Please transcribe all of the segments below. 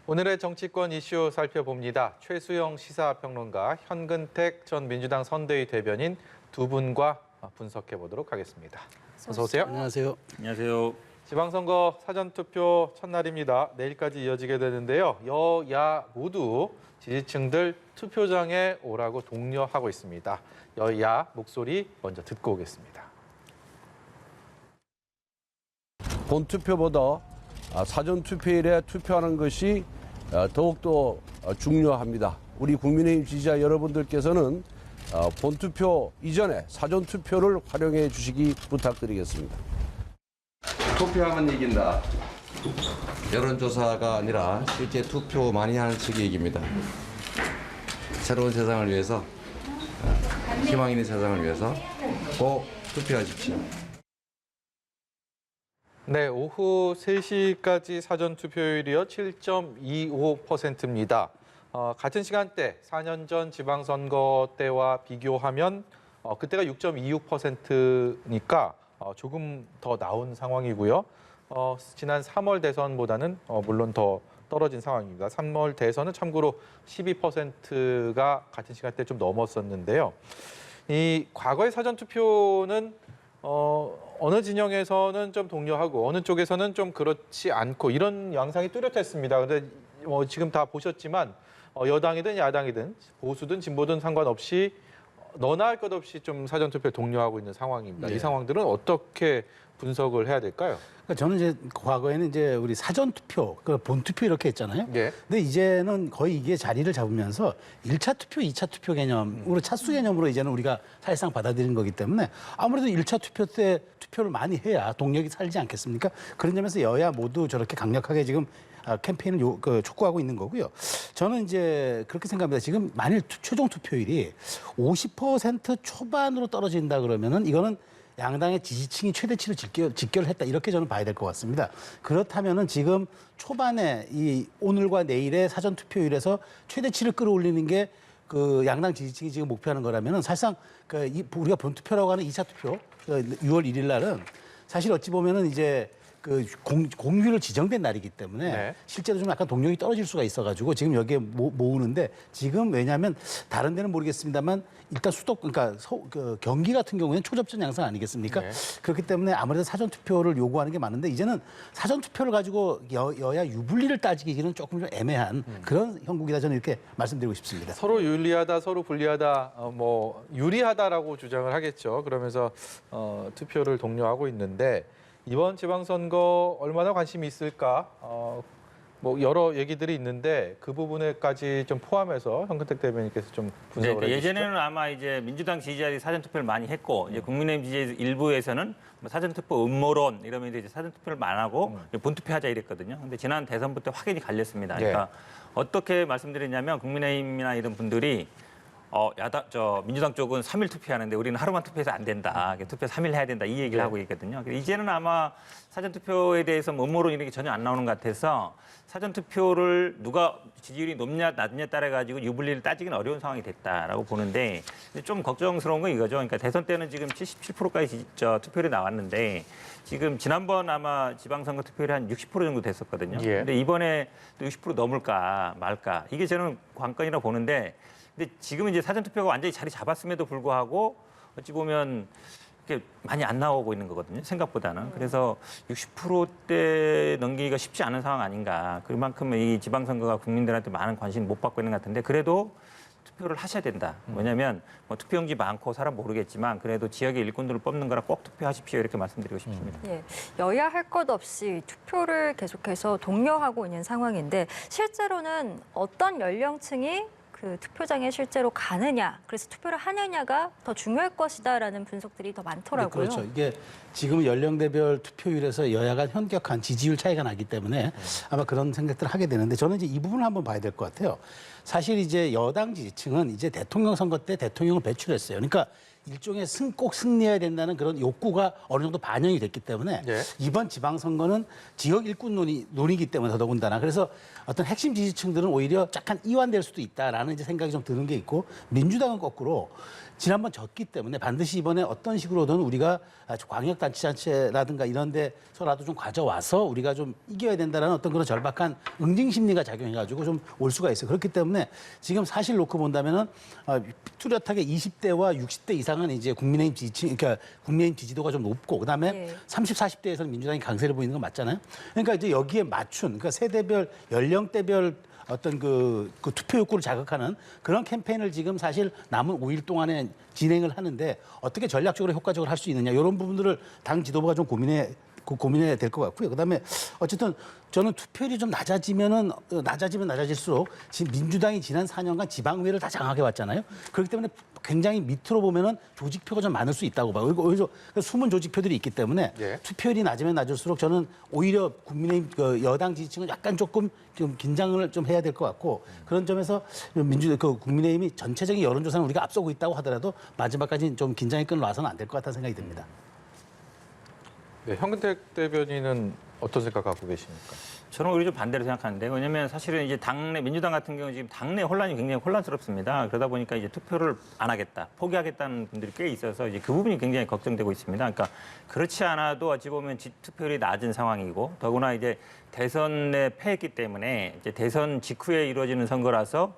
오늘의 정치권 이슈 살펴봅니다. 최수영 시사평론가, 현근택 전 민주당 선대위 대변인 두 분과 분석해 보도록 하겠습니다. 어서 오세요. 안녕하세요. 안녕하세요. 지방선거 사전투표 첫날입니다. 내일까지 이어지게 되는데요. 여야 모두 지지층들 투표장에 오라고 독려하고 있습니다. 여야 목소리 먼저 듣고 오겠습니다. 본투표보다 사전투표일에 투표하는 것이 더욱더 중요합니다. 우리 국민의힘 지지자 여러분들께서는 본투표 이전에 사전투표를 활용해 주시기 부탁드리겠습니다. 투표하면 이긴다. 여론조사가 아니라 실제 투표 많이 하는 측이 이깁니다. 새로운 세상을 위해서, 희망 있는 세상을 위해서 꼭 투표하십시오. 네, 오후 3시까지 사전투표율이요 7.25%입니다. 같은 시간대 4년 전 지방선거 때와 비교하면 그때가 6.26%니까 조금 더 나온 상황이고요. 지난 3월 대선보다는 물론 더 떨어진 상황입니다. 3월 대선은 참고로 12%가 같은 시간대 좀 넘었었는데요. 이 과거의 사전투표는 어느 진영에서는 좀 동료하고 어느 쪽에서는 좀 그렇지 않고 이런 양상이 뚜렷했습니다. 그런데 지금 다 보셨지만 여당이든 야당이든 보수든 진보든 상관없이 너나 할 것 없이 좀 사전투표에 독려하고 있는 상황입니다. 네. 이 상황들은 어떻게 분석을 해야 될까요? 그러니까 저는 이제 과거에는 이제 우리 사전투표, 본투표 이렇게 했잖아요. 예. 근데 이제는 거의 이게 자리를 잡으면서 1차 투표, 2차 투표 개념으로 차수 개념으로 이제는 우리가 사실상 받아들인 거기 때문에 아무래도 1차 투표 때 투표를 많이 해야 동력이 살지 않겠습니까? 그런 점에서 여야 모두 저렇게 강력하게 지금 캠페인을 촉구하고 있는 거고요. 저는 이제 그렇게 생각합니다. 지금 만일 최종 투표율이 50% 초반으로 떨어진다 그러면은 이거는 양당의 지지층이 최대치로 직결을 했다 이렇게 저는 봐야 될 것 같습니다. 그렇다면은 지금 초반에 이 오늘과 내일의 사전 투표율에서 최대치를 끌어올리는 게 그 양당 지지층이 지금 목표하는 거라면은 사실상 우리가 본투표라고 하는 2차 투표 6월 1일 날은 사실 어찌 보면은 이제 공휴일 지정된 날이기 때문에 네. 실제로 좀 약간 동력이 떨어질 수가 있어가지고 지금 여기에 모으는데 지금 왜냐하면 다른 데는 모르겠습니다만 일단 그러니까 경기 같은 경우에는 초접전 양상 아니겠습니까? 네. 그렇기 때문에 아무래도 사전 투표를 요구하는 게 많은데 이제는 사전 투표를 가지고 여야 유불리를 따지기는 조금 좀 애매한 그런 형국이다 저는 이렇게 말씀드리고 싶습니다. 서로 유리하다, 서로 불리하다, 유리하다라고 주장을 하겠죠. 그러면서 투표를 독려하고 있는데 이번 지방선거 얼마나 관심이 있을까? 여러 얘기들이 있는데 그 부분에까지 좀 포함해서 현근택 대변인께서 좀 분석을 해주시죠. 예전에는 아마 이제 민주당 지지자들이 사전투표를 많이 했고 이제 국민의힘 지지 일부에서는 사전투표 음모론 이러면 이제 사전투표를 안 하고 본투표하자 이랬거든요. 근데 지난 대선부터 확연히 갈렸습니다. 그러니까 어떻게 말씀드리냐면 국민의힘이나 이런 분들이 민주당 쪽은 3일 투표하는데 우리는 하루만 투표해서 안 된다. 투표 3일 해야 된다. 이 얘기를 하고 있거든요. 이제는 아마 사전투표에 대해서 음모론 이런 게 전혀 안 나오는 것 같아서 사전투표를 누가 지지율이 높냐 낮냐 따라 가지고 유불리를 따지기는 어려운 상황이 됐다라고 보는데 좀 걱정스러운 건 이거죠. 그러니까 대선 때는 지금 77%까지 투표율이 나왔는데 지금 지난번 아마 지방선거 투표율이 한 60% 정도 됐었거든요. 예. 근데 이번에 또 60% 넘을까 말까 이게 저는 관건이라고 보는데 근데 지금은 이제 사전투표가 완전히 자리 잡았음에도 불구하고 어찌 보면 이렇게 많이 안 나오고 있는 거거든요. 생각보다는. 그래서 60%대 넘기기가 쉽지 않은 상황 아닌가. 그만큼 이 지방선거가 국민들한테 많은 관심을 못 받고 있는 것 같은데 그래도 투표를 하셔야 된다. 왜냐하면 투표용지 많고 사람 모르겠지만 그래도 지역의 일꾼들을 뽑는 거라 꼭 투표하십시오. 이렇게 말씀드리고 싶습니다. 예, 여야 할 것 없이 투표를 계속해서 독려하고 있는 상황인데 실제로는 어떤 연령층이 그 투표장에 실제로 가느냐, 그래서 투표를 하느냐가 더 중요할 것이다라는 분석들이 더 많더라고요. 그렇죠. 이게 지금 연령대별 투표율에서 여야가 현격한 지지율 차이가 나기 때문에 아마 그런 생각들을 하게 되는데 저는 이제 이 부분을 한번 봐야 될 것 같아요. 사실 이제 여당 지지층은 이제 대통령 선거 때 대통령을 배출했어요. 그러니까 일종의 꼭 승리해야 된다는 그런 욕구가 어느 정도 반영이 됐기 때문에 예. 이번 지방선거는 지역 일꾼 논이기 때문에 더더군다나 그래서 어떤 핵심 지지층들은 오히려 약간 이완될 수도 있다라는 이제 생각이 좀 드는 게 있고 민주당은 거꾸로 지난번 졌기 때문에 반드시 이번에 어떤 식으로든 우리가 광역단체라든가 이런 데서라도 좀 가져와서 우리가 좀 이겨야 된다는 어떤 그런 절박한 응징 심리가 작용해가지고 좀 올 수가 있어요. 그렇기 때문에 지금 사실 놓고 본다면은 뚜렷하게 20대와 60대 이상은 이제 국민의힘 지지층, 그러니까 국민의힘 지지도가 좀 높고 그다음에 예. 30, 40대에서는 민주당이 강세를 보이는 건 맞잖아요. 그러니까 이제 여기에 맞춘, 그러니까 세대별, 연령대별 어떤 그 투표 욕구를 자극하는 그런 캠페인을 지금 사실 남은 5일 동안에 진행을 하는데 어떻게 전략적으로 효과적으로 할 수 있느냐 이런 부분들을 당 지도부가 좀 고민해야 될 것 같고요. 그다음에 어쨌든 저는 투표율이 좀 낮아지면 낮아질수록 지금 민주당이 지난 4년간 지방의회를 다 장악해 왔잖아요. 그렇기 때문에 굉장히 밑으로 보면은 조직표가 좀 많을 수 있다고 봐요. 그래서 숨은 조직표들이 있기 때문에 예. 투표율이 낮으면 낮을수록 저는 오히려 국민의힘 여당 지지층은 약간 조금 좀 긴장을 좀 해야 될 것 같고 그런 점에서 국민의힘이 전체적인 여론조사는 우리가 앞서고 있다고 하더라도 마지막까지 좀 긴장의 끈을 놔서는 안 될 것 같다는 생각이 듭니다. 네, 현근택 대변인은 어떤 생각 갖고 계십니까? 저는 오히려 좀 반대로 생각하는데 왜냐하면 사실은 이제 당내 민주당 같은 경우 지금 당내 혼란이 굉장히 혼란스럽습니다. 그러다 보니까 이제 투표를 안 하겠다, 포기하겠다는 분들이 꽤 있어서 이제 그 부분이 굉장히 걱정되고 있습니다. 그러니까 그렇지 않아도 어찌 보면 투표율이 낮은 상황이고 더구나 이제 대선에 패했기 때문에 이제 대선 직후에 이루어지는 선거라서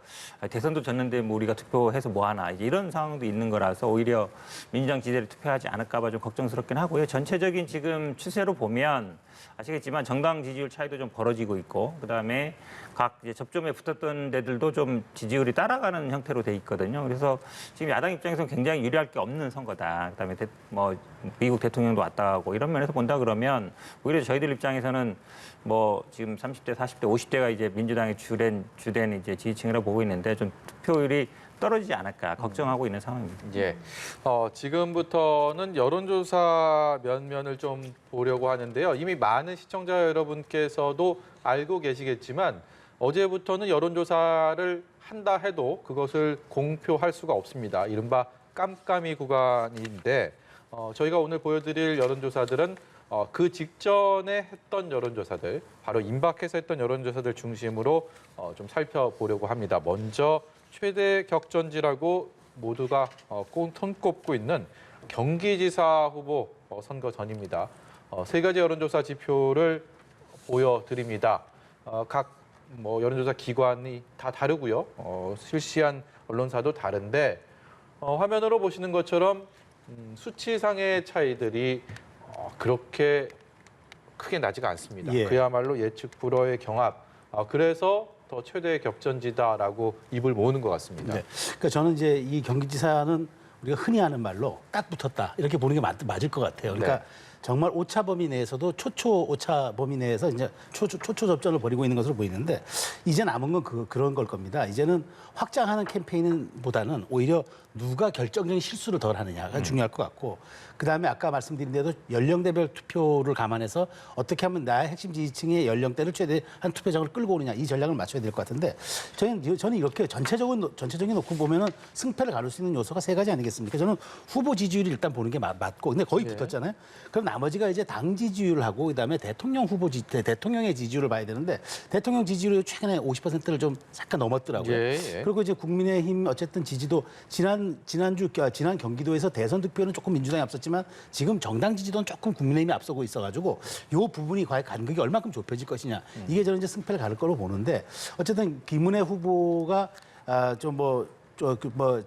대선도 졌는데 뭐 우리가 투표해서 뭐 하나 이제 이런 상황도 있는 거라서 오히려 민주당 지지를 투표하지 않을까 봐 좀 걱정스럽긴 하고요. 전체적인 지금 추세로 보면 아시겠지만 정당 지지율 차이도 좀 벌어지고 있고 그다음에 각 이제 접점에 붙었던 데들도 좀 지지율이 따라가는 형태로 돼 있거든요. 그래서 지금 야당 입장에서는 굉장히 유리할 게 없는 선거다. 그다음에 뭐 미국 대통령도 왔다 가고 이런 면에서 본다 그러면 오히려 저희들 입장에서는 뭐 지금 30대, 40대, 50대가 이제 민주당의 주된 이제 지지층이라고 보고 있는데 좀 투표율이 떨어지지 않을까 걱정하고 있는 상황입니다. 예. 지금부터는 여론조사 면면을 좀 보려고 하는데요. 이미 많은 시청자 여러분께서도 알고 계시겠지만 어제부터는 여론조사를 한다 해도 그것을 공표할 수가 없습니다. 이른바 깜깜이 구간인데 저희가 오늘 보여드릴 여론조사들은 그 직전에 했던 여론조사들, 바로 임박해서 했던 여론조사들 중심으로 좀 살펴보려고 합니다. 먼저 최대 격전지라고 모두가 손꼽고 있는 경기지사 후보 선거 전입니다. 세 가지 여론조사 지표를 보여드립니다. 각 여론조사 기관이 다 다르고요. 실시한 언론사도 다른데 화면으로 보시는 것처럼 수치상의 차이들이 그렇게 크게 나지가 않습니다. 예. 그야말로 예측 불허의 경합. 그래서 더 최대의 격전지다라고 입을 모으는 것 같습니다. 네. 그러니까 저는 이제 이 경기지사는 우리가 흔히 하는 말로 딱 붙었다 이렇게 보는 게 맞을 것 같아요. 그러니까 네. 정말 오차 범위 내에서도 초초 오차 범위 내에서 이제 초초 접전을 벌이고 있는 것으로 보이는데 이제 남은 건 그런 걸 겁니다. 이제는 확장하는 캠페인보다는 오히려 누가 결정적인 실수를 덜 하느냐가 중요할 것 같고 그다음에 아까 말씀드린 대로 연령대별 투표를 감안해서 어떻게 하면 나의 핵심 지지층의 연령대를 최대한 투표장을 끌고 오느냐 이 전략을 맞춰야 될 것 같은데 저는 이렇게 전체적인 놓고 보면은 승패를 가를 수 있는 요소가 세 가지 아니겠습니까? 저는 후보 지지율이 일단 보는 게 맞고 근데 거의 붙었잖아요. 그럼 나머지가 이제 당 지지율하고 그다음에 대통령의 지지율을 봐야 되는데 대통령 지지율이 최근에 50%를 좀 잠깐 넘었더라고요. 예. 그리고 이제 국민의힘 어쨌든 지지도 지난 경기도에서 대선 득표는 조금 민주당이 앞섰지만 지금 정당 지지도는 조금 국민의힘이 앞서고 있어가지고 이 부분이 과연 간극이 얼마큼 좁혀질 것이냐 이게 저는 이제 승패를 가를 거로 보는데 어쨌든 김은혜 후보가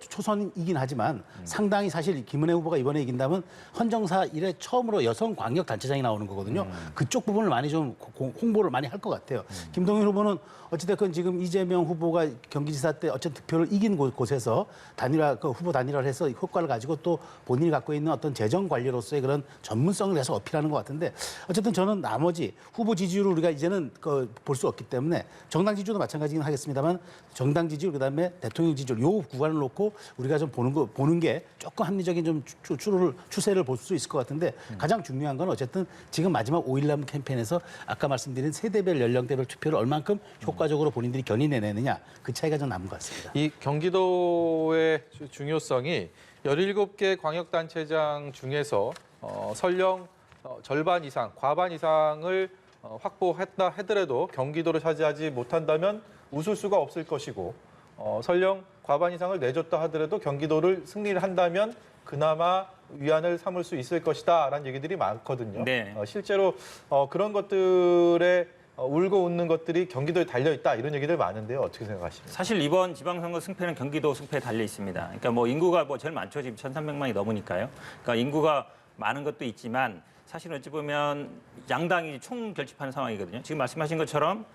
초선이긴 하지만 상당히 사실 김은혜 후보가 이번에 이긴다면 헌정사 이래 처음으로 여성 광역 단체장이 나오는 거거든요. 그쪽 부분을 많이 좀 홍보를 많이 할 것 같아요. 김동연 후보는 어찌됐건 지금 이재명 후보가 경기지사 때 어쨌든 득표를 이긴 곳에서 후보 단일화를 해서 효과를 가지고 또 본인이 갖고 있는 어떤 재정 관리로서의 그런 전문성을 해서 어필하는 것 같은데 어쨌든 저는 나머지 후보 지지율을 우리가 이제는 볼 수 없기 때문에 정당 지지율도 마찬가지긴 하겠습니다만 정당 지지율 그다음에 대통령 지지율 요 구간을 놓고 우리가 좀 보는 게 조금 합리적인 좀 추세를 볼 수 있을 것 같은데 가장 중요한 건 어쨌든 지금 마지막 5일 남은 캠페인에서 아까 말씀드린 세대별 연령대별 투표를 얼만큼 효과적으로 본인들이 견인해내느냐 그 차이가 좀 남은 것 같습니다. 이 경기도의 중요성이 17개 광역단체장 중에서 설령 절반 이상, 과반 이상을 확보했다 하더라도 경기도를 차지하지 못한다면 웃을 수가 없을 것이고 설령 과반 이상을 내줬다 하더라도 경기도를 승리를 한다면 그나마 위안을 삼을 수 있을 것이다라는 얘기들이 많거든요. 네. 실제로 그런 것들에 울고 웃는 것들이 경기도에 달려 있다 이런 얘기들 많은데요. 어떻게 생각하십니까? 사실 이번 지방선거 승패는 경기도 승패에 달려 있습니다. 그러니까 뭐 인구가 뭐 제일 많죠. 지금 1,300만이 넘으니까요. 그러니까 인구가 많은 것도 있지만 사실 어찌 보면 양당이 총 결집하는 상황이거든요. 지금 말씀하신 것처럼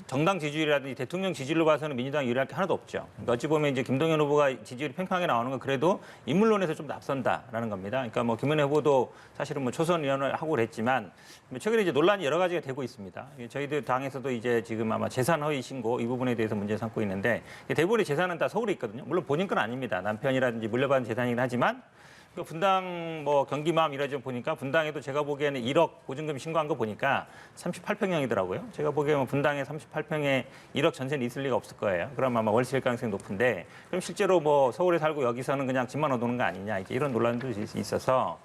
정당 지지율이라든지 대통령 지지율로 봐서는 민주당이 유리할 게 하나도 없죠. 그러니까 어찌 보면 이제 김동연 후보가 지지율이 팽팽하게 나오는 건 그래도 인물론에서 좀 앞선다라는 겁니다. 그러니까 뭐 김은혜 후보도 사실은 뭐 초선 의원을 하고 그랬지만 최근에 이제 논란이 여러 가지가 되고 있습니다. 저희들 당에서도 이제 지금 아마 재산 허위 신고 이 부분에 대해서 문제 삼고 있는데 대부분의 재산은 다 서울에 있거든요. 물론 본인 건 아닙니다. 남편이라든지 물려받은 재산이긴 하지만 분당 뭐 경기마음 이래 좀 보니까 분당에도 제가 보기에는 1억 보증금 신고한 거 보니까 38평형이더라고요. 제가 보기에는 분당에 38평에 1억 전세는 있을 리가 없을 거예요. 그럼 아마 월세일 가능성이 높은데 그럼 실제로 뭐 서울에 살고 여기서는 그냥 집만 얻어오는 거 아니냐 이제 이런 논란도 있어서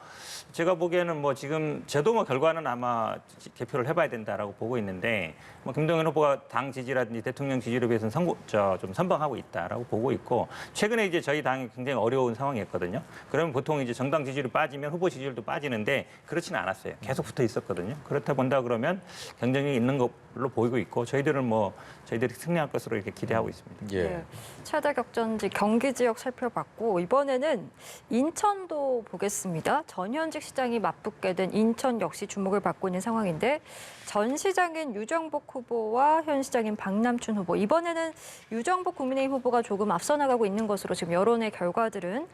제가 보기에는 뭐 지금 저도 뭐 결과는 아마 개표를 해봐야 된다라고 보고 있는데 뭐 김동연 후보가 당 지지라든지 대통령 지지율에 비해서는 좀 선방하고 있다라고 보고 있고 최근에 이제 저희 당이 굉장히 어려운 상황이었거든요. 그러면 보통 이제 정당 지지율이 빠지면 후보 지지율도 빠지는데 그렇지는 않았어요. 계속 붙어 있었거든요. 그렇다 본다 그러면 경쟁이 있는 걸로 보이고 있고 저희들은 뭐 저희들이 승리할 것으로 이렇게 기대하고 있습니다. 예. 네. 최대 격전지 경기 지역 살펴봤고 이번에는 인천도 보겠습니다. 전현직 시장이 맞붙게 된 인천 역시 주목을 받고 있는 상황인데 전 시장인 유정복 후보와 현 시장인 박남춘 후보 이번에는 유정복 국민의힘 후보가 조금 앞서 나가고 있는 것으로 지금 여론의 결과들은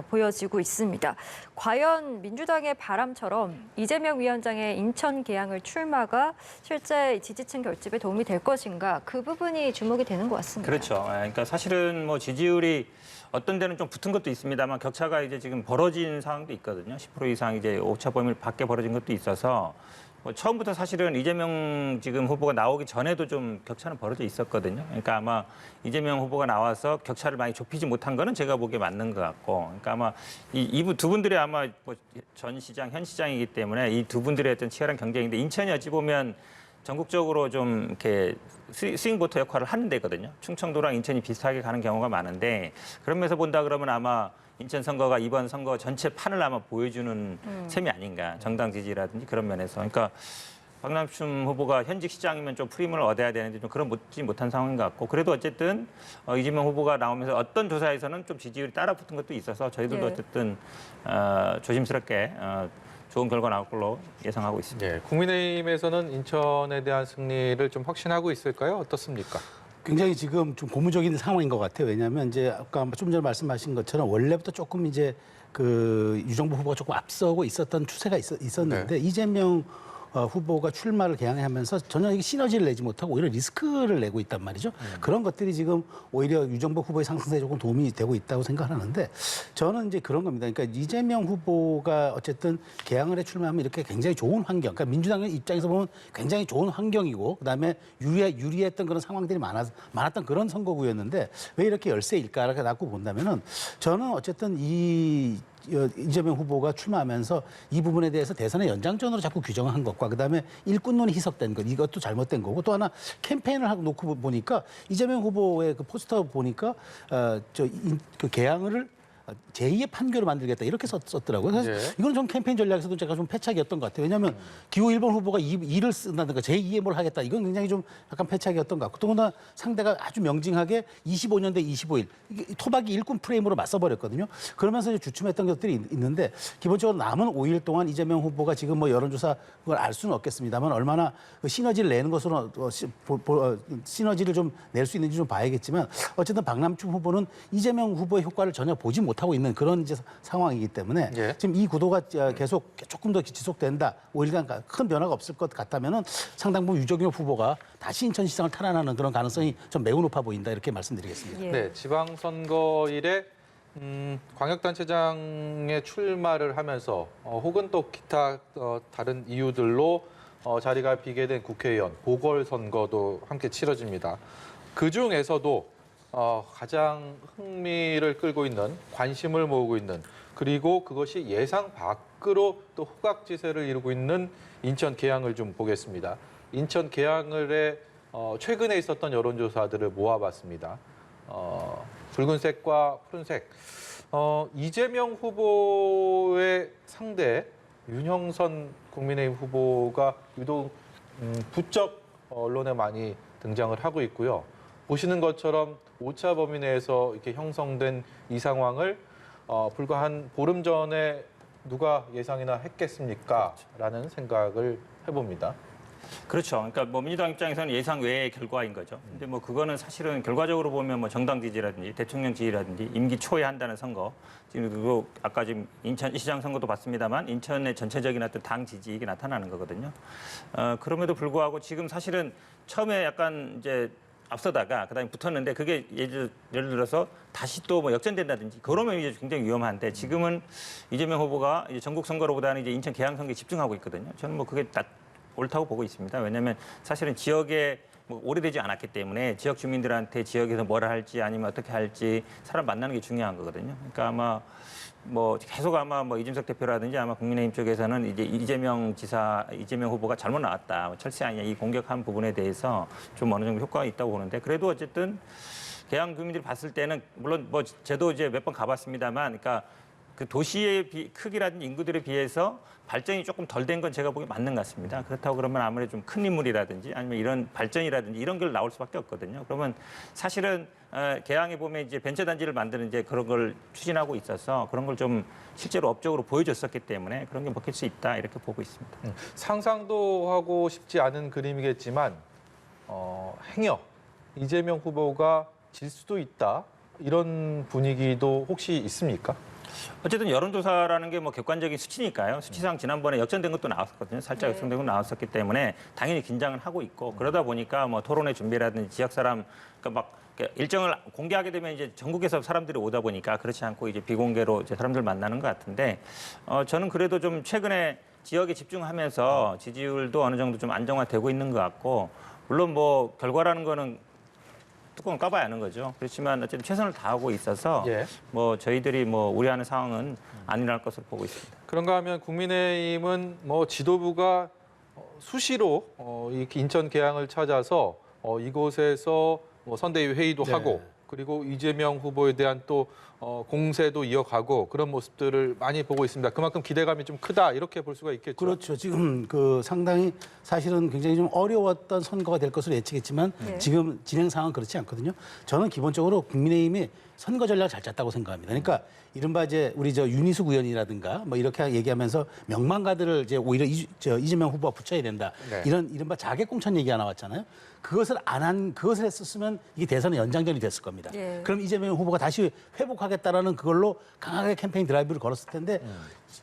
보여지고 있습니다. 과연 민주당의 바람처럼 이재명 위원장의 인천 계양을 출마가 실제 지지층 결집에 도움이 될 것인가 그 부분이 주목이 되는 것 같습니다. 그렇죠. 그러니까 사실은 뭐 지지율이 어떤 데는 좀 붙은 것도 있습니다만 격차가 이제 지금 벌어진 상황도 있거든요. 10% 이상 이제 오차 범위 밖에 벌어진 것도 있어서 뭐 처음부터 사실은 이재명 지금 후보가 나오기 전에도 좀 격차는 벌어져 있었거든요. 그러니까 아마 이재명 후보가 나와서 격차를 많이 좁히지 못한 거는 제가 보기에 맞는 것 같고, 그러니까 아마 이 두 분들이 아마 뭐 전 시장, 현 시장이기 때문에 이 두 분들의 어떤 치열한 경쟁인데 인천이 어찌 보면 전국적으로 좀 이렇게 스윙보터 역할을 하는 데거든요. 충청도랑 인천이 비슷하게 가는 경우가 많은데 그런 면에서 본다 그러면 아마 인천 선거가 이번 선거 전체 판을 아마 보여주는 셈이 아닌가. 정당 지지라든지 그런 면에서. 그러니까 박남춘 후보가 현직 시장이면 좀 프림을 얻어야 되는데 좀 그런 못한 상황인 것 같고 그래도 어쨌든 이재명 후보가 나오면서 어떤 조사에서는 좀 지지율이 따라붙은 것도 있어서 저희들도 어쨌든 조심스럽게 좋은 결과 나올 걸로 예상하고 있습니다. 예, 국민의힘에서는 인천에 대한 승리를 좀 확신하고 있을까요? 어떻습니까? 굉장히 지금 좀 고무적인 상황인 것 같아요. 왜냐하면 이제 아까 좀 전에 말씀하신 것처럼 원래부터 조금 이제 그 유정부 후보가 조금 앞서고 있었던 추세가 있었는데 이재명 후보가 출마를 개항하면서 전혀 이게 시너지를 내지 못하고 오히려 리스크를 내고 있단 말이죠. 그런 것들이 지금 오히려 유정복 후보의 상승세에 조금 도움이 되고 있다고 생각하는데 저는 이제 그런 겁니다. 그러니까 이재명 후보가 어쨌든 개항을 해 출마하면 이렇게 굉장히 좋은 환경, 그러니까 민주당 입장에서 보면 굉장히 좋은 환경이고 그다음에 유리했던 그런 상황들이 많았던 그런 선거구였는데 왜 이렇게 열세일까라고 갖고 본다면은 저는 어쨌든 이재명 후보가 출마하면서 이 부분에 대해서 대선의 연장전으로 자꾸 규정한 것과 그다음에 일꾼론이 희석된 것 이것도 잘못된 거고 또 하나 캠페인을 하고 놓고 보니까 이재명 후보의 그 포스터 보니까 그 개항을 제2의 판결을 만들겠다 이렇게 썼더라고요. 그래서 이건 좀 캠페인 전략에서도 제가 좀 패착이었던 것 같아요. 왜냐하면 기호 1번 후보가 2를 쓴다든가 제2의 뭘 하겠다. 이건 굉장히 좀 약간 패착이었던 것 같고 더구나 상대가 아주 명징하게 25년 대 25일 토박이 일꾼 프레임으로 맞서버렸거든요. 그러면서 이제 주춤했던 것들이 있는데 기본적으로 남은 5일 동안 이재명 후보가 지금 뭐 여론조사 그걸 알 수는 없겠습니다만 얼마나 그 시너지를 내는 것으로 시너지를 좀 낼 수 있는지 좀 봐야겠지만 어쨌든 박남춘 후보는 이재명 후보의 효과를 전혀 보지 못 못하고 있는 그런 이제 상황이기 때문에 예. 지금 이 구도가 계속 조금 더 지속된다. 5일간 큰 변화가 없을 것 같다면은 상당 부분 유정엽 후보가 다시 인천시장을 탈환하는 그런 가능성이 좀 매우 높아 보인다 이렇게 말씀드리겠습니다. 예. 네, 지방선거일에 광역단체장에 출마를 하면서 혹은 또 기타 다른 이유들로 자리가 비게 된 국회의원 보궐선거도 함께 치러집니다. 그 중에서도 가장 흥미를 끌고 있는, 관심을 모으고 있는, 그리고 그것이 예상 밖으로 또 후각지세를 이루고 있는 인천 계양을 좀 보겠습니다. 인천 계양을에 최근에 있었던 여론조사들을 모아봤습니다. 붉은색과 푸른색. 이재명 후보의 상대 윤형선 국민의힘 후보가 유독 부쩍 언론에 많이 등장을 하고 있고요. 보시는 것처럼 오차 범위 내에서 이렇게 형성된 이 상황을 불과 한 보름 전에 누가 예상이나 했겠습니까? 라는 생각을 해봅니다. 그렇죠. 그러니까 뭐 민주당 입장에서는 예상 외의 결과인 거죠. 근데 뭐 그거는 사실은 결과적으로 보면 뭐 정당 지지라든지 대통령 지지라든지 임기 초에 한다는 선거, 지금 그리고 아까 지금 인천시장 선거도 봤습니다만 인천의 전체적인 어떤 당 지지 이게 나타나는 거거든요. 그럼에도 불구하고 지금 사실은 처음에 약간 이제 앞서다가 그다음에 붙었는데 그게 예를 들어서 다시 또 뭐 역전된다든지 그러면 이제 굉장히 위험한데 지금은 이재명 후보가 이제 전국 선거로보다는 이제 인천 계양 선거에 집중하고 있거든요. 저는 뭐 그게 옳다고 보고 있습니다. 왜냐하면 사실은 지역에 뭐 오래되지 않았기 때문에 지역 주민들한테 지역에서 뭐라 할지 아니면 어떻게 할지 사람 만나는 게 중요한 거거든요. 그러니까 아마 뭐 계속 아마 뭐 이준석 대표라든지 아마 국민의힘 쪽에서는 이제 이재명 후보가 잘못 나왔다, 철새 아니냐 이 공격한 부분에 대해서 좀 어느 정도 효과가 있다고 보는데 그래도 어쨌든 계양 주민들이 봤을 때는 물론 뭐 저도 이제 몇 번 가봤습니다만, 그러니까 그 도시의 크기라든지 인구들에 비해서 발전이 조금 덜 된 건 제가 보기에 맞는 것 같습니다. 그렇다고 그러면 아무래도 좀 큰 인물이라든지 아니면 이런 발전이라든지 이런 걸 나올 수밖에 없거든요. 그러면 사실은 계양에 보면 이제 벤처단지를 만드는 이제 그런 걸 추진하고 있어서 그런 걸 좀 실제로 업적으로 보여줬었기 때문에 그런 게 먹힐 수 있다 이렇게 보고 있습니다. 상상도 하고 싶지 않은 그림이겠지만 행여 이재명 후보가 질 수도 있다 이런 분위기도 혹시 있습니까? 어쨌든 여론조사라는 게 뭐 객관적인 수치니까요. 수치상 지난번에 역전된 것도 나왔었거든요. 살짝 역전된 건 나왔었기 때문에 당연히 긴장을 하고 있고 그러다 보니까 뭐 토론회 준비라든지 지역 사람 그러니까 막 일정을 공개하게 되면 이제 전국에서 사람들이 오다 보니까 그렇지 않고 이제 비공개로 이제 사람들 만나는 것 같은데 저는 그래도 좀 최근에 지역에 집중하면서 지지율도 어느 정도 좀 안정화되고 있는 것 같고 물론 뭐 결과라는 거는 뚜껑을 까봐야 하는 거죠. 그렇지만 어쨌든 최선을 다하고 있어서 예. 뭐 저희들이 뭐 우려하는 상황은 안 일어날 것으로 보고 있습니다. 그런가 하면 국민의힘은 뭐 지도부가 수시로 이렇게 인천 계양을 찾아서 이곳에서 뭐 선대위 회의도 네. 하고 그리고 이재명 후보에 대한 또 공세도 이어가고 그런 모습들을 많이 보고 있습니다. 그만큼 기대감이 좀 크다 이렇게 볼 수가 있겠죠. 그렇죠. 지금 그 상당히 사실은 굉장히 좀 어려웠던 선거가 될 것으로 예측했지만 네. 지금 진행 상황은 그렇지 않거든요. 저는 기본적으로 국민의힘이 선거 전략을 잘 짰다고 생각합니다. 그러니까 이른바 이제 우리 윤희숙 의원이라든가 뭐 이렇게 얘기하면서 명망가들을 이제 오히려 이재명 후보가 붙여야 된다. 네. 이런 이른바 자객공천 얘기가 나왔잖아요. 그것을 했었으면 이게 대선의 연장전이 됐을 겁니다. 예. 그럼 이재명 후보가 다시 회복하겠다라는 그걸로 강하게 캠페인 드라이브를 걸었을 텐데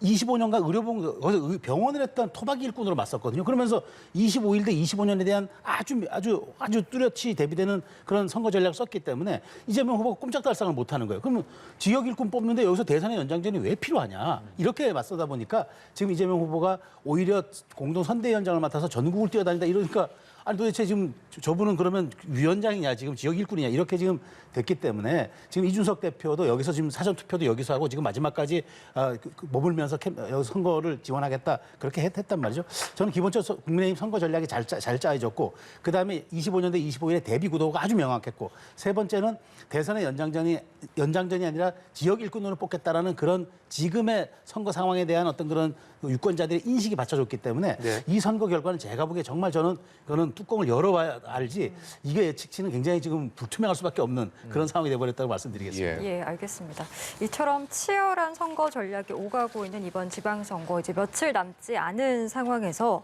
25년간 의료보험 거기서 병원을 했던 토박 일꾼으로 맞섰거든요. 그러면서 25일 대 25년에 대한 아주 뚜렷이 대비되는 그런 선거 전략을 썼기 때문에 이재명 후보가 꼼짝달싹을 못 하는 거예요. 그러면 지역 일꾼 뽑는데 여기서 대선의 연장전이 왜 필요하냐. 이렇게 맞서다 보니까 지금 이재명 후보가 오히려 공동 선대위원장을 맡아서 전국을 뛰어다닌다 이러니까 아니 도대체 지금 저분은 그러면 위원장이냐 지금 지역 일꾼이냐 이렇게 지금 됐기 때문에 지금 이준석 대표도 여기서 지금 사전 투표도 여기서 하고 지금 마지막까지 머물면서 여기 선거를 지원하겠다 그렇게 했단 말이죠. 저는 기본적으로 국민의힘 선거 전략이 잘 짜여졌고 그다음에 25년대 25일에 대비 구도가 아주 명확했고 세 번째는 대선의 연장전이 아니라 지역 일꾼으로 뽑겠다라는 그런 지금의 선거 상황에 대한 어떤 그런 유권자들의 인식이 받쳐줬기 때문에 네. 이 선거 결과는 제가 보기에 정말 저는 그거는 뚜껑을 열어봐야 알지 이게 예측치는 굉장히 지금 불투명할 수밖에 없는 그런 상황이 돼버렸다고 말씀드리겠습니다. 예, 알겠습니다. 이처럼 치열한 선거 전략이 오가고 있는 이번 지방선거 이제 며칠 남지 않은 상황에서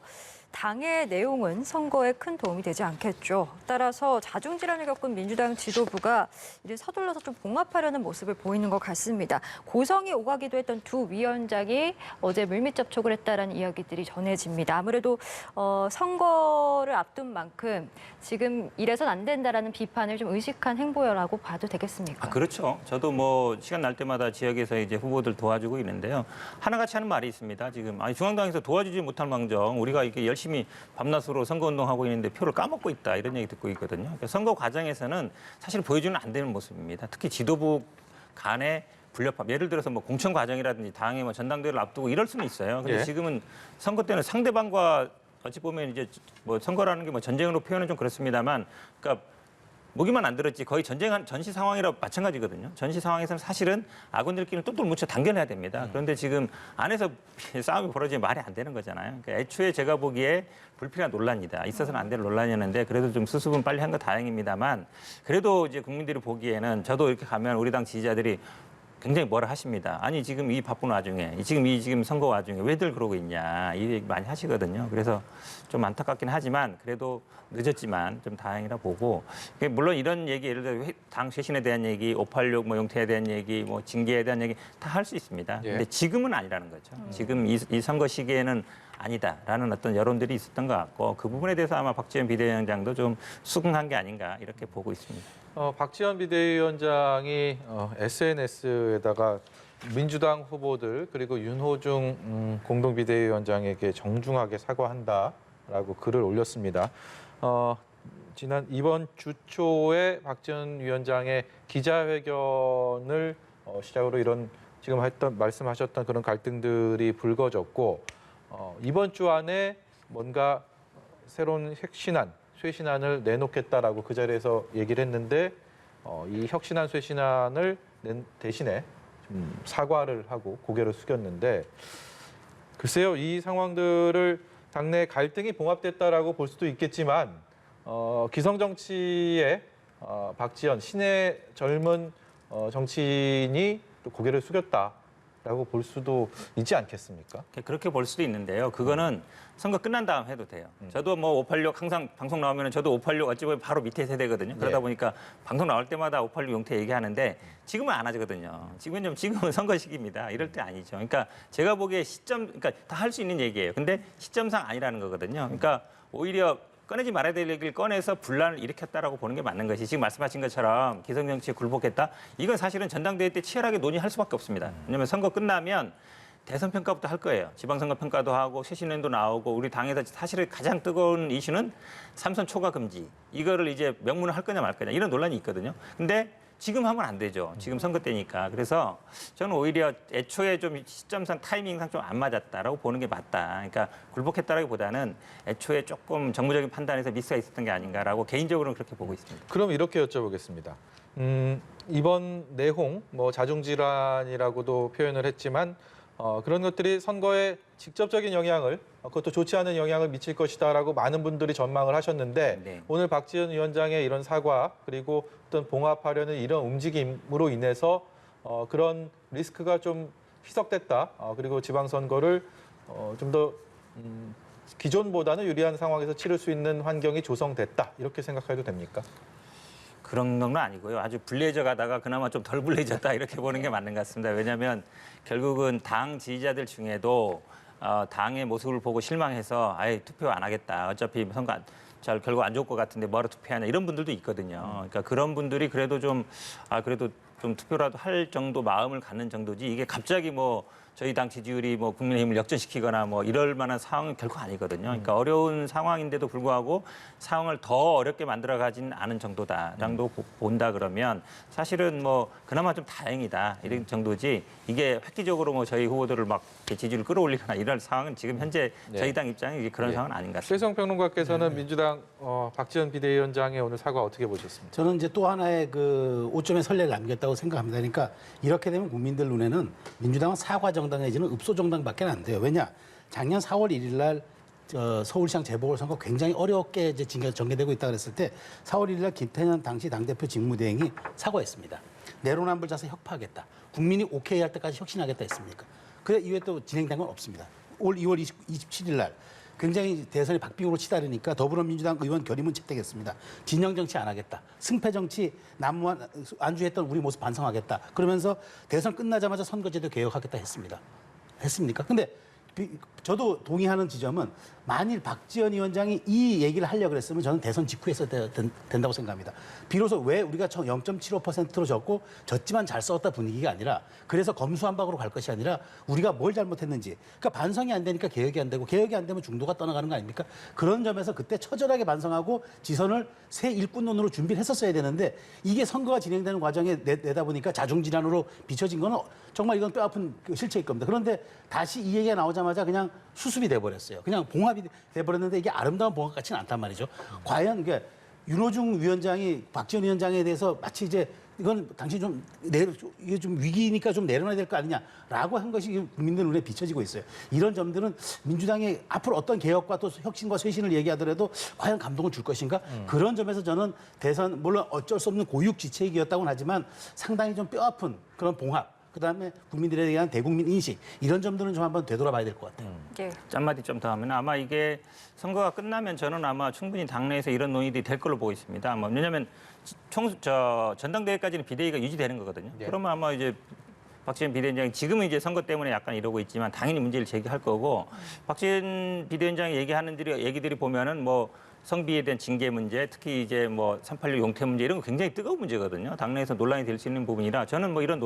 당의 내용은 선거에 큰 도움이 되지 않겠죠. 따라서 자중질환을 겪은 민주당 지도부가 이를 서둘러서 좀 봉합하려는 모습을 보이는 것 같습니다. 고성이 오가기도 했던 두 위원장이 어제 물밑 접촉을 했다라는 이야기들이 전해집니다. 아무래도 선거를 앞둔 만큼 지금 이래선 안 된다라는 비판을 좀 의식한 행보라고 봐도 되겠습니까? 그렇죠. 저도 뭐 시간 날 때마다 지역에서 이제 후보들 도와주고 있는데요. 하나같이 하는 말이 있습니다. 지금 중앙당에서 도와주지 못할 망정 우리가 이게 열심히 밤낮으로 선거운동하고 있는데 표를 까먹고 있다 이런 얘기 듣고 있거든요. 그러니까 선거 과정에서는 사실 보여주는 안 되는 모습입니다. 특히 지도부 간의 불협합. 예를 들어서 뭐 공천 과정이라든지 당의 뭐 전당대회를 앞두고 이럴 수는 있어요. 근데 예. 지금은 선거 때는 상대방과 어찌 보면 이제 뭐 선거라는 게 뭐 전쟁으로 표현은 좀 그렇습니다만, 그러니까 무기만 안 들었지 거의 전시 상황이라 마찬가지거든요. 전시 상황에서는 사실은 아군들끼리 똘똘 뭉쳐 당겨내야 됩니다. 그런데 지금 안에서 싸움이 벌어지면 말이 안 되는 거잖아요. 그러니까 애초에 제가 보기에 불필요한 논란이다. 있어서는 안 될 논란이었는데 그래도 좀 수습은 빨리 한 거 다행입니다만, 그래도 이제 국민들이 보기에는 저도 이렇게 가면 우리 당 지지자들이 굉장히 뭐라 하십니다. 아니 지금 이 바쁜 와중에 지금 선거 와중에 왜들 그러고 있냐 이 얘기 많이 하시거든요. 그래서 좀 안타깝긴 하지만 그래도 늦었지만 좀 다행이라 보고, 물론 이런 얘기 예를 들어 당 쇄신에 대한 얘기, 586 뭐 용태에 대한 얘기, 뭐 징계에 대한 얘기 다 할 수 있습니다. 예. 근데 지금은 아니라는 거죠. 지금 이 선거 시기에는 아니다라는 어떤 여론들이 있었던 것 같고, 그 부분에 대해서 아마 박지원 비대위원장도 좀 수긍한 게 아닌가 이렇게 보고 있습니다. 박지원 비대위원장이 SNS에다가 민주당 후보들 그리고 윤호중 공동 비대위원장에게 정중하게 사과한다라고 글을 올렸습니다. 이번 주 초에 박지원 위원장의 기자회견을 시작으로 이런 지금 말씀하셨던 그런 갈등들이 불거졌고, 이번 주 안에 뭔가 새로운 쇄신안을 내놓겠다라고 그 자리에서 얘기를 했는데, 이 혁신안 쇄신안을 대신에 좀 사과를 하고 고개를 숙였는데, 글쎄요, 이 상황들을 당내 갈등이 봉합됐다라고 볼 수도 있겠지만, 기성 정치의 박지원 신의 젊은 정치인이 또 고개를 숙였다라고 볼 수도 있지 않겠습니까? 그렇게 볼 수도 있는데요. 그거는 선거 끝난 다음 해도 돼요. 저도 뭐 586 항상 방송 나오면 저도 586 어찌 보면 바로 밑에 세대거든요. 그러다 보니까 방송 나올 때마다 586 용태 얘기하는데 지금은 안 하거든요. 지금은 선거 시기입니다. 이럴 때 아니죠. 그러니까 제가 보기에 그러니까 다 할 수 있는 얘기예요. 근데 시점상 아니라는 거거든요. 그러니까 오히려 꺼내지 말아야 될 얘기를 꺼내서 분란을 일으켰다라고 보는 게 맞는 것이, 지금 말씀하신 것처럼 기성정치에 굴복했다. 이건 사실은 전당대회 때 치열하게 논의할 수밖에 없습니다. 왜냐하면 선거 끝나면 대선 평가부터 할 거예요. 지방선거 평가도 하고 쇄신안도 나오고, 우리 당에서 사실은 가장 뜨거운 이슈는 삼선 초과 금지. 이거를 이제 명문을 할 거냐 말 거냐 이런 논란이 있거든요. 근데 지금 하면 안 되죠. 지금 선거 때니까. 그래서 저는 오히려 애초에 좀 시점상 타이밍상 좀 안 맞았다라고 보는 게 맞다. 그러니까 굴복했다라기보다는 애초에 조금 정무적인 판단에서 미스가 있었던 게 아닌가라고 개인적으로는 그렇게 보고 있습니다. 그럼 이렇게 여쭤보겠습니다. 이번 내홍, 뭐 자중질환이라고도 표현을 했지만, 그런 것들이 선거에 직접적인 영향을, 그것도 좋지 않은 영향을 미칠 것이다라고 많은 분들이 전망을 하셨는데, 네. 오늘 박지원 위원장의 이런 사과 그리고 어떤 봉합하려는 이런 움직임으로 인해서 그런 리스크가 좀 희석됐다. 그리고 지방선거를 좀 더 기존보다는 유리한 상황에서 치를 수 있는 환경이 조성됐다. 이렇게 생각해도 됩니까? 그런 건 아니고요. 아주 불리해져 가다가 그나마 좀 덜 불리해졌다 이렇게 보는 게 맞는 것 같습니다. 왜냐하면 결국은 당 지지자들 중에도 당의 모습을 보고 실망해서 아예 투표 안 하겠다. 어차피 선거 결국 안 좋을 것 같은데 뭐하러 투표하냐 이런 분들도 있거든요. 그러니까 그런 분들이 그래도 좀 투표라도 할 정도 마음을 갖는 정도지, 이게 갑자기 뭐 저희 당 지지율이 뭐 국민의힘을 역전시키거나 뭐 이럴 만한 상황은 결코 아니거든요. 그러니까 어려운 상황인데도 불구하고 상황을 더 어렵게 만들어가진 않은 정도다 정도 본다 그러면 사실은 뭐 그나마 좀 다행이다 이런 정도지, 이게 획기적으로 뭐 저희 후보들을 막 지지율을 끌어올리거나 이럴 상황은 지금 현재 저희 당 입장이 그런 상황은 아닌 것 같습니다. 최성 평론가께서는 민주당 박지원 비대위원장의 오늘 사과 어떻게 보셨습니까? 저는 이제 또 하나의 그 5점의 선례를 남겼다고 생각합니다. 그러니까 이렇게 되면 국민들 눈에는 민주당은 사과 정당 내지는 읍소 정당밖에 안 돼요. 왜냐? 작년 4월 1일 날 서울시장 재보궐선거 굉장히 어렵게 이제 전개되고 있다 그랬을 때 4월 1일 날 김태년 당시 당대표 직무대행이 사과했습니다. 내로남불 자세 혁파하겠다. 국민이 오케이 할 때까지 혁신하겠다 했습니까? 그 이후에 또 진행된 건 없습니다. 올 2월 27일 날 굉장히 대선이 박빙으로 치달으니까 더불어민주당 의원 결의문 채택했습니다. 진영 정치 안 하겠다. 승패 정치 난무한 안주했던 우리 모습 반성하겠다. 그러면서 대선 끝나자마자 선거제도 개혁하겠다 했습니다. 했습니까? 근데 저도 동의하는 지점은 만일 박지원 위원장이 이 얘기를 하려고 했으면 저는 대선 직후에 했어야 된다고 생각합니다. 비로소 왜 우리가 0.75%로 졌고 졌지만 잘 싸웠다 분위기가 아니라 그래서 검수완박으로 갈 것이 아니라 우리가 뭘 잘못했는지 그러니까 반성이 안 되니까 개혁이 안 되고 개혁이 안 되면 중도가 떠나가는 거 아닙니까? 그런 점에서 그때 처절하게 반성하고 지선을 새 일꾼론으로 준비를 했었어야 되는데 이게 선거가 진행되는 과정에 내다 보니까 자중질환으로 비춰진 거는 정말 이건 뼈아픈 실체일 겁니다. 그런데 다시 이 얘기가 나오자마자 그냥 수습이 돼버렸어요. 그냥 봉합이 돼버렸는데 이게 아름다운 봉합 같지는 않단 말이죠. 과연 이게 윤호중 위원장이 박지원 위원장에 대해서 마치 이제 이건 당신 좀 이게 좀 위기니까 좀 내려놔야 될 거 아니냐라고 한 것이 국민들 눈에 비춰지고 있어요. 이런 점들은 민주당이 앞으로 어떤 개혁과 또 혁신과 쇄신을 얘기하더라도 과연 감동을 줄 것인가? 그런 점에서 저는 대선 물론 어쩔 수 없는 고육지책이었다고는 하지만 상당히 좀 뼈아픈 그런 봉합. 그다음에 국민들에 대한 대국민 인식 이런 점들은 좀 한번 되돌아봐야 될 것 같아요. 예. 짠마디 좀 더 하면 아마 이게 선거가 끝나면 저는 아마 충분히 당내에서 이런 논의들이 될 걸로 보고 있습니다. 왜냐하면 전당대회까지는 비대위가 유지되는 거거든요. 예. 그러면 아마 이제 박지원 비대위원장이 지금은 이제 선거 때문에 약간 이러고 있지만 당연히 문제를 제기할 거고 박지원 비대위원장이 얘기하는 얘기들이 보면은 뭐 성비에 대한 징계 문제, 특히 이제 뭐 386 용태 문제 이런 거 굉장히 뜨거운 문제거든요. 당내에서 논란이 될 수 있는 부분이라 저는 뭐 이런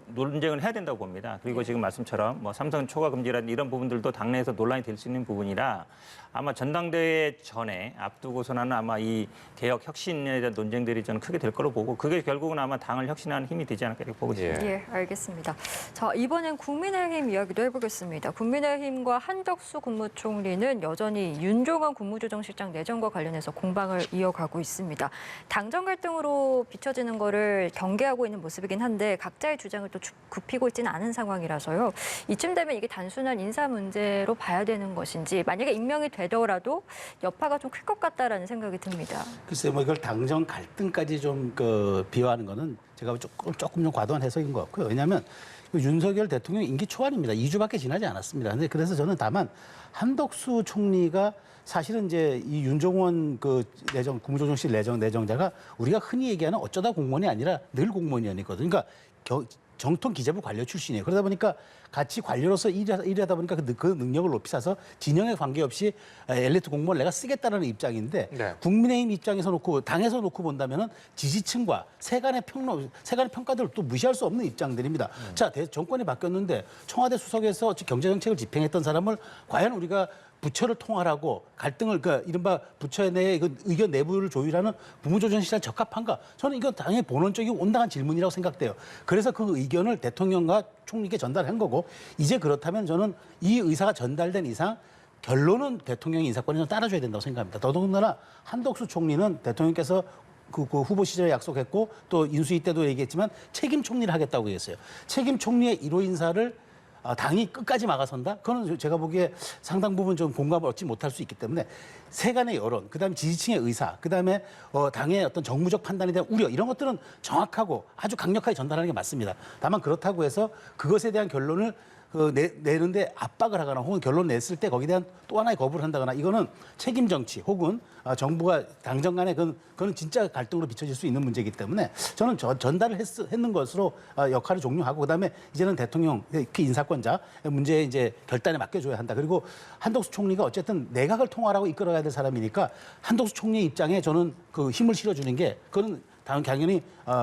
논쟁을 해야 된다고 봅니다. 그리고 지금 말씀처럼 뭐 삼성 초과 금지라든지 이런 부분들도 당내에서 논란이 될 수 있는 부분이라 아마 전당대회 전에 앞두고서는 아마 이 개혁 혁신에 대한 논쟁들이 저는 크게 될 거로 보고 그게 결국은 아마 당을 혁신하는 힘이 되지 않을까 이렇게 보고 있습니다. 예, 알겠습니다. 자, 이번엔 국민의힘 이야기도 해보겠습니다. 국민의힘과 한덕수 국무총리는 여전히 윤종원 국무조정실장 내정과 관련해서 공방을 이어가고 있습니다. 당정 갈등으로 비춰지는 거를 경계하고 있는 모습이긴 한데 각자의 주장을 또 굽히고 있지는 않은 상황이라서요. 이쯤 되면 이게 단순한 인사 문제로 봐야 되는 것인지 만약에 임명이 되더라도 여파가 좀 클 것 같다라는 생각이 듭니다. 글쎄 뭐 이걸 당정 갈등까지 좀 비화하는 거는 제가 조금 좀 과도한 해석인 것 같고요. 왜냐하면 윤석열 대통령 임기 초반입니다. 2주밖에 지나지 않았습니다. 근데 그래서 저는 다만 한덕수 총리가 사실은 이제 이 윤종원 국무조정실 내정자가 우리가 흔히 얘기하는 어쩌다 공무원이 아니라 늘 공무원이었거든요. 그러니까 정통 기재부 관료 출신이에요. 그러다 보니까 같이 관료로서 일하다 보니까 그 능력을 높이 사서 진영에 관계없이 엘리트 공무원을 내가 쓰겠다는 입장인데 네. 국민의힘 입장에서 놓고 당에서 놓고 본다면은 지지층과 세간의 평가들을 또 무시할 수 없는 입장들입니다. 자, 정권이 바뀌었는데 청와대 수석에서 경제정책을 집행했던 사람을 과연 우리가 부처를 통할하고 갈등을 이른바 부처 내의 의견 내부를 조율하는 국무조정실에 적합한가? 저는 이건 당연히 본원적이고 온당한 질문이라고 생각돼요. 그래서 그 의견을 대통령과 총리께 전달한 거고 이제 그렇다면 저는 이 의사가 전달된 이상 결론은 대통령의 인사권에 좀 따라줘야 된다고 생각합니다. 더더군다나 한덕수 총리는 대통령께서 그 후보 시절에 약속했고 또 인수위 때도 얘기했지만 책임 총리를 하겠다고 얘기했어요. 책임 총리의 1호 인사를 당이 끝까지 막아선다? 그거는 제가 보기에 상당 부분 좀 공감을 얻지 못할 수 있기 때문에 세간의 여론, 그다음에 지지층의 의사, 그다음에 당의 어떤 정무적 판단에 대한 우려 이런 것들은 정확하고 아주 강력하게 전달하는 게 맞습니다. 다만 그렇다고 해서 그것에 대한 결론을 내는데 압박을 하거나 혹은 결론 냈을 때 거기에 대한 또 하나의 거부를 한다거나 이거는 책임 정치 혹은 정부가 당정 간에 그거는 진짜 갈등으로 비춰질 수 있는 문제이기 때문에 저는 전달을 했는 것으로 역할을 종료하고 그다음에 이제는 대통령 특히 인사권자 문제에 이제 결단에 맡겨줘야 한다. 그리고 한덕수 총리가 어쨌든 내각을 통할하고 이끌어가야 될 사람이니까 한덕수 총리의 입장에 저는 그 힘을 실어주는 게 그거는 당연히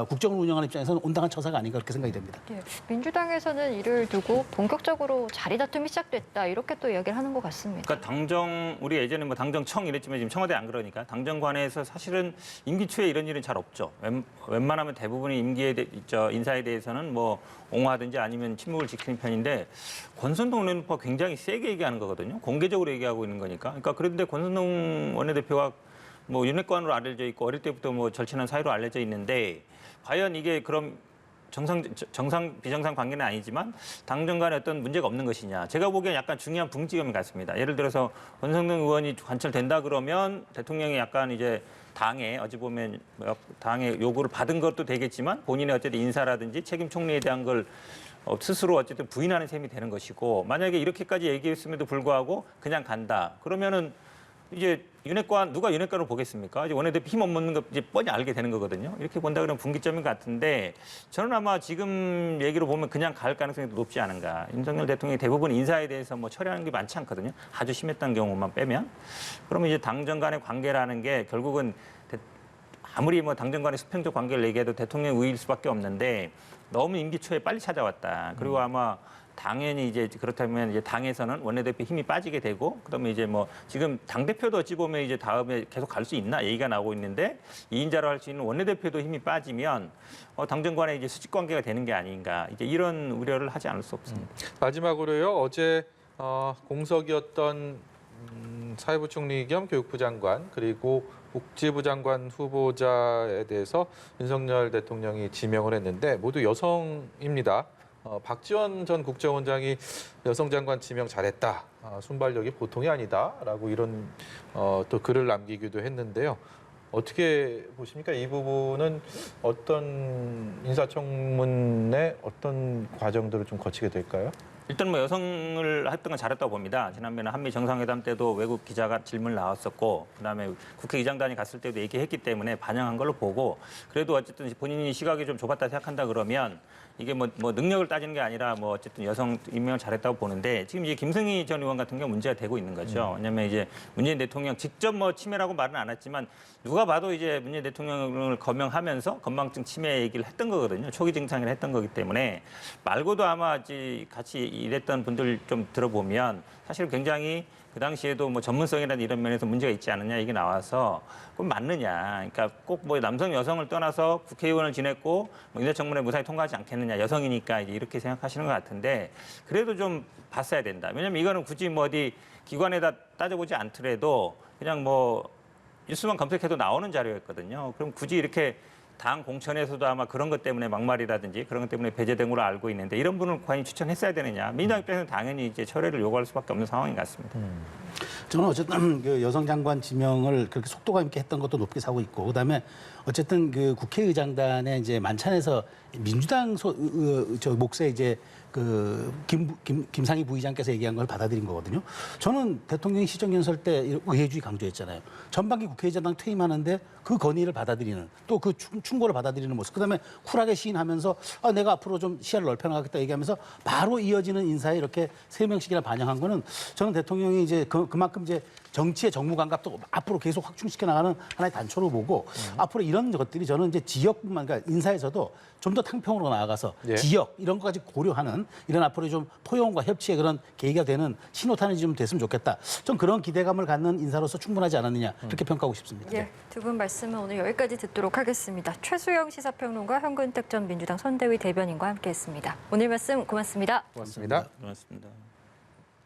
국정을 운영하는 입장에서는 온당한 처사가 아닌가 그렇게 생각이 됩니다. 예, 민주당에서는 이를 두고 본격적으로 자리 다툼이 시작됐다 이렇게 또 이야기를 하는 것 같습니다. 그러니까 우리 예전에 뭐 당정청 이랬지만 지금 청와대 안 그러니까 당정관에서 사실은 임기 초에 이런 일은 잘 없죠. 웬만하면 대부분의 인사에 대해서는 뭐 옹호하든지 아니면 침묵을 지키는 편인데 권선동 원내대표가 굉장히 세게 얘기하는 거거든요. 공개적으로 얘기하고 있는 거니까. 그러니까 그런데 권선동 원내대표가 뭐 윤핵관으로 알려져 있고 어릴 때부터 뭐 절친한 사이로 알려져 있는데 과연 이게 그럼 정상 비정상 관계는 아니지만 당정 간에 어떤 문제가 없는 것이냐. 제가 보기엔 약간 중요한 분기점이 같습니다. 예를 들어서 권성동 의원이 관철된다 그러면 대통령이 약간 이제 당에 어찌 보면 당의 요구를 받은 것도 되겠지만 본인의 어쨌든 인사라든지 책임 총리에 대한 걸 스스로 어쨌든 부인하는 셈이 되는 것이고, 만약에 이렇게까지 얘기했음에도 불구하고 그냥 간다. 그러면은 이제 누가 윤핵관을 보겠습니까? 이제 원내대표 힘 없는 거 이제 뻔히 알게 되는 거거든요. 이렇게 본다 그러면 분기점인 것 같은데, 저는 아마 지금 얘기로 보면 그냥 갈 가능성이 높지 않은가. 윤석열 대통령이 대부분 인사에 대해서 뭐 처리하는 게 많지 않거든요. 아주 심했던 경우만 빼면. 그러면 이제 당정 간의 관계라는 게 결국은 아무리 뭐 당정 간의 수평적 관계를 얘기해도 대통령 의일 수밖에 없는데, 너무 임기 초에 빨리 찾아왔다. 그리고 아마 당연히 이제 그렇다면 이제 당에서는 원내대표 힘이 빠지게 되고, 그다음에 이제 뭐 지금 당 대표도 어찌 보면 이제 다음에 계속 갈 수 있나 얘기가 나오고 있는데, 2인자로 할 수 있는 원내대표도 힘이 빠지면 당정 간에 이제 수직 관계가 되는 게 아닌가, 이제 이런 우려를 하지 않을 수 없습니다. 마지막으로요. 어제 공석이었던 사회부 총리 겸 교육부 장관 그리고 복지부 장관 후보자에 대해서 윤석열 대통령이 지명을 했는데 모두 여성입니다. 박지원 전 국정원장이 여성 장관 지명 잘했다. 순발력이 보통이 아니다라고 이런 또 글을 남기기도 했는데요. 어떻게 보십니까? 이 부분은 어떤 인사청문회 어떤 과정들을 좀 거치게 될까요? 일단 뭐 여성을 했던 건 잘했다고 봅니다. 지난번에 한미 정상회담 때도 외국 기자가 질문 나왔었고, 그다음에 국회의장단이 갔을 때도 얘기했기 때문에 반영한 걸로 보고, 그래도 어쨌든 본인이 시각이 좀 좁았다 생각한다 그러면 이게 뭐 능력을 따지는 게 아니라 뭐 어쨌든 여성 임명을 잘했다고 보는데, 지금 이제 김승희 전 의원 같은 경우 문제가 되고 있는 거죠. 왜냐하면 이제 문재인 대통령 직접 뭐 치매라고 말은 안 했지만 누가 봐도 이제 문재인 대통령을 거명하면서 건망증 치매 얘기를 했던 거거든요. 초기 증상을 했던 거기 때문에, 말고도 아마 같이 일했던 분들 좀 들어보면 사실 굉장히 그 당시에도 뭐 전문성이라는 이런 면에서 문제가 있지 않느냐 이게 나와서 그럼 맞느냐. 그러니까 꼭 뭐 남성 여성을 떠나서 국회의원을 지냈고 뭐 인사청문회 무사히 통과하지 않겠느냐. 여성이니까 이제 이렇게 생각하시는 것 같은데, 그래도 좀 봤어야 된다. 왜냐하면 이거는 굳이 뭐 어디 기관에다 따져보지 않더라도 그냥 뭐 뉴스만 검색해도 나오는 자료였거든요. 그럼 굳이 이렇게 당 공천에서도 아마 그런 것 때문에 막말이라든지 그런 것 때문에 배제된 걸로 알고 있는데, 이런 분을 과연 추천했어야 되느냐. 민주당 입장에서는 당연히 이제 철회를 요구할 수밖에 없는 상황인 것 같습니다. 저는 어쨌든 그 여성 장관 지명을 그렇게 속도감 있게 했던 것도 높게 사고 있고, 그다음에 어쨌든 그 국회의장단의 이제 만찬에서 민주당 저 몫에 이제 그 김상희 부의장께서 얘기한 걸 받아들인 거거든요. 저는 대통령이 시정연설 때 의회주의 강조했잖아요. 전반기 국회의장당 퇴임하는데 그 건의를 받아들이는, 또 그 충고를 받아들이는 모습. 그다음에 쿨하게 시인하면서 내가 앞으로 좀 시야를 넓혀나가겠다 얘기하면서 바로 이어지는 인사에 이렇게 3명씩이나 반영한 거는, 저는 대통령이 이제 그만큼 이제 정치의 정무 감각도 앞으로 계속 확충시켜 나가는 하나의 단초로 보고, 앞으로 이런 것들이 저는 이제 지역뿐만, 그러니까 인사에서도 좀 더 탕평으로 나아가서 예. 지역 이런 것까지 고려하는 이런 앞으로 좀 포용과 협치의 그런 계기가 되는 신호탄이 좀 됐으면 좋겠다. 좀 그런 기대감을 갖는 인사로서 충분하지 않았느냐, 그렇게 평가하고 싶습니다. 예, 두 분 말씀은 오늘 여기까지 듣도록 하겠습니다. 최수영 시사평론가, 현근택 전 민주당 선대위 대변인과 함께했습니다. 오늘 말씀 고맙습니다. 고맙습니다. 고맙습니다.